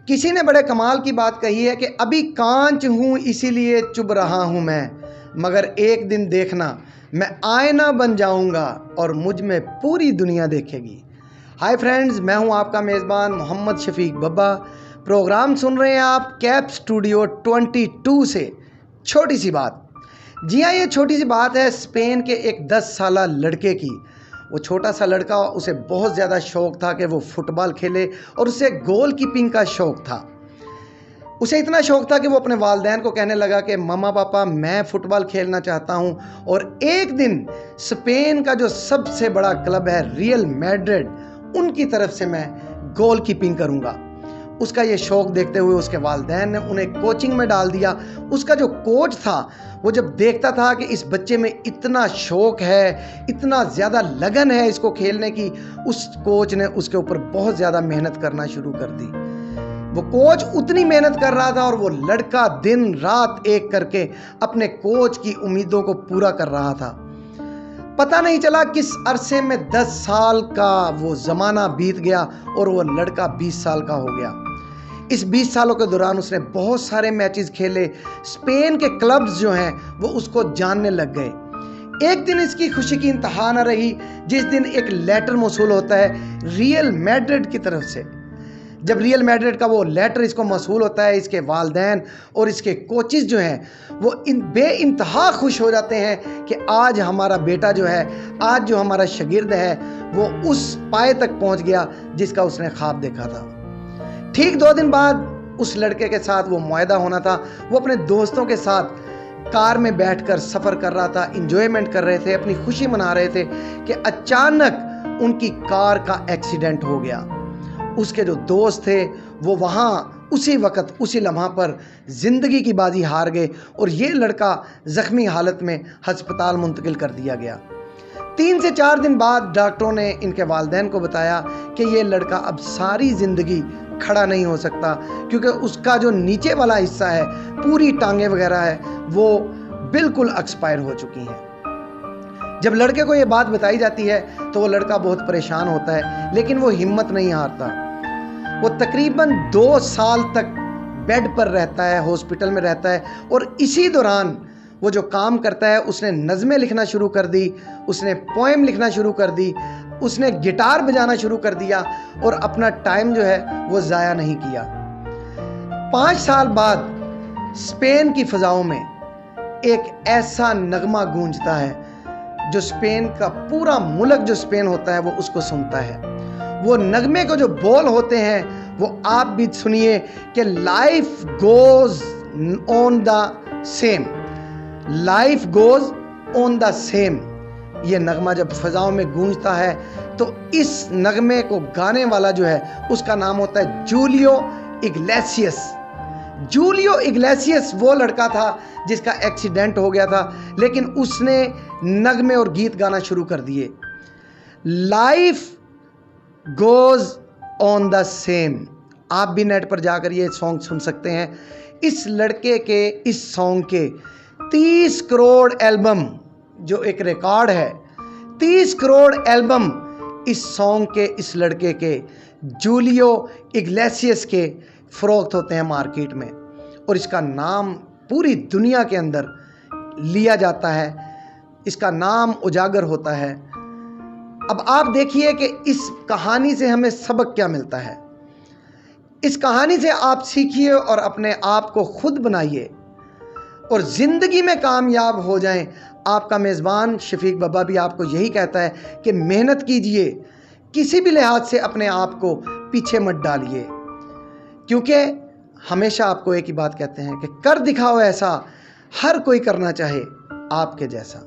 किसी ने बड़े कमाल की बात कही है कि अभी कांच हूँ इसीलिए चुभ रहा हूँ मैं, मगर एक दिन देखना मैं आईना बन जाऊँगा और मुझ में पूरी दुनिया देखेगी। हाय फ्रेंड्स, मैं हूँ आपका मेज़बान मोहम्मद शफीक बब्बा। प्रोग्राम सुन रहे हैं आप कैप स्टूडियो 22 से। छोटी सी बात, जी हाँ, ये छोटी सी बात है स्पेन के एक 10 साला लड़के की। वो छोटा सा लड़का, उसे बहुत ज़्यादा शौक़ था कि वो फुटबॉल खेले और उसे गोल कीपिंग का शौक़ था। उसे इतना शौक़ था कि वो अपने वालिदैन को कहने लगा कि मम्मा पापा मैं फ़ुटबॉल खेलना चाहता हूँ और एक दिन स्पेन का जो सबसे बड़ा क्लब है रियल मैड्रिड, उनकी तरफ से मैं गोल कीपिंग करूँगा। उसका ये शौक़ देखते हुए उसके वालिदैन ने उन्हें कोचिंग में डाल दिया। उसका जो कोच था वो जब देखता था कि इस बच्चे में इतना शौक़ है, इतना ज़्यादा लगन है इसको खेलने की, उस कोच ने उसके ऊपर बहुत ज़्यादा मेहनत करना शुरू कर दी। वो कोच उतनी मेहनत कर रहा था और वो लड़का दिन रात एक करके अपने कोच की उम्मीदों को पूरा कर रहा था। पता नहीं चला किस अरसे में 10 साल का वो ज़माना बीत गया और वो लड़का 20 साल का हो गया। इस 20 सालों के दौरान उसने बहुत सारे मैचेस खेले। स्पेन के क्लब्स जो हैं वो उसको जानने लग गए। एक दिन इसकी खुशी की इंतहा न रही जिस दिन एक लेटर मौसूल होता है रियल मैड्रिड की तरफ से। जब रियल मैड्रिड का वो लेटर इसको मौसूल होता है, इसके वालिदैन और इसके कोचेस जो हैं वो बेइंतहा खुश हो जाते हैं कि आज हमारा बेटा जो है, आज जो हमारा शागिर्द है वो उस पाए तक पहुंच गया जिसका उसने ख्वाब देखा था। ठीक 2 दिन बाद उस लड़के के साथ वो मुआहदा होना था। वो अपने दोस्तों के साथ कार में बैठकर सफ़र कर रहा था, इंजॉयमेंट कर रहे थे, अपनी खुशी मना रहे थे कि अचानक उनकी कार का एक्सीडेंट हो गया। उसके जो दोस्त थे वो वहाँ उसी वक़्त उसी लम्हा पर ज़िंदगी की बाजी हार गए और ये लड़का ज़ख्मी हालत में हस्पताल मुंतकिल कर दिया गया। 3 से 4 दिन बाद डॉक्टरों ने इनके वालिदैन को बताया कि ये लड़का अब सारी ज़िंदगी खड़ा नहीं हो सकता, क्योंकि उसका जो नीचे वाला हिस्सा है, पूरी टांगें वगैरह है, वो बिल्कुल एक्सपायर हो चुकी हैं। जब लड़के को ये बात बताई जाती है तो वो लड़का बहुत परेशान होता है, लेकिन वो हिम्मत नहीं हारता। वो तकरीबन 2 साल तक बेड पर रहता है, हॉस्पिटल में रहता है और इसी दौरान वो जो काम करता है, उसने नज़में लिखना शुरू कर दी, उसने पोएम लिखना शुरू कर दी, उसने गिटार बजाना शुरू कर दिया और अपना टाइम जो है वो ज़ाया नहीं किया। 5 साल बाद स्पेन की फ़ज़ाओं में एक ऐसा नगमा गूंजता है जो स्पेन का पूरा मुल्क जो स्पेन होता है वो उसको सुनता है। वो नगमे को जो बोल होते हैं वो आप भी सुनिए कि life goes on the same, life goes on the same. ये नगमा जब फ़ज़ाओं में गूंजता है तो इस नगमे को गाने वाला जो है उसका नाम होता है जूलियो इग्लेसियस। जूलियो इग्लेसियस वो लड़का था जिसका एक्सीडेंट हो गया था, लेकिन उसने नगमे और गीत गाना शुरू कर दिए। Life goes on the same. आप भी नेट पर जाकर ये सॉन्ग सुन सकते हैं। इस लड़के के इस सॉन्ग के 30 करोड़ एल्बम, जो एक रिकॉर्ड है, 30 करोड़ एल्बम इस सॉन्ग के, इस लड़के के जूलियो इग्लेसियस के फ़रोख्त होते हैं मार्केट में और इसका नाम पूरी दुनिया के अंदर लिया जाता है, इसका उजागर उजागर होता है। अब आप देखिए कि इस कहानी से हमें सबक क्या मिलता है। इस कहानी से आप सीखिए और अपने आप को खुद बनाइए और ज़िंदगी में कामयाब हो जाएं। आपका मेज़बान शफीक बब्बा भी आपको यही कहता है कि मेहनत कीजिए, किसी भी लिहाज से अपने आप को पीछे मत डालिए, क्योंकि हमेशा आपको एक ही बात कहते हैं कि कर दिखाओ ऐसा हर कोई करना चाहे आपके जैसा।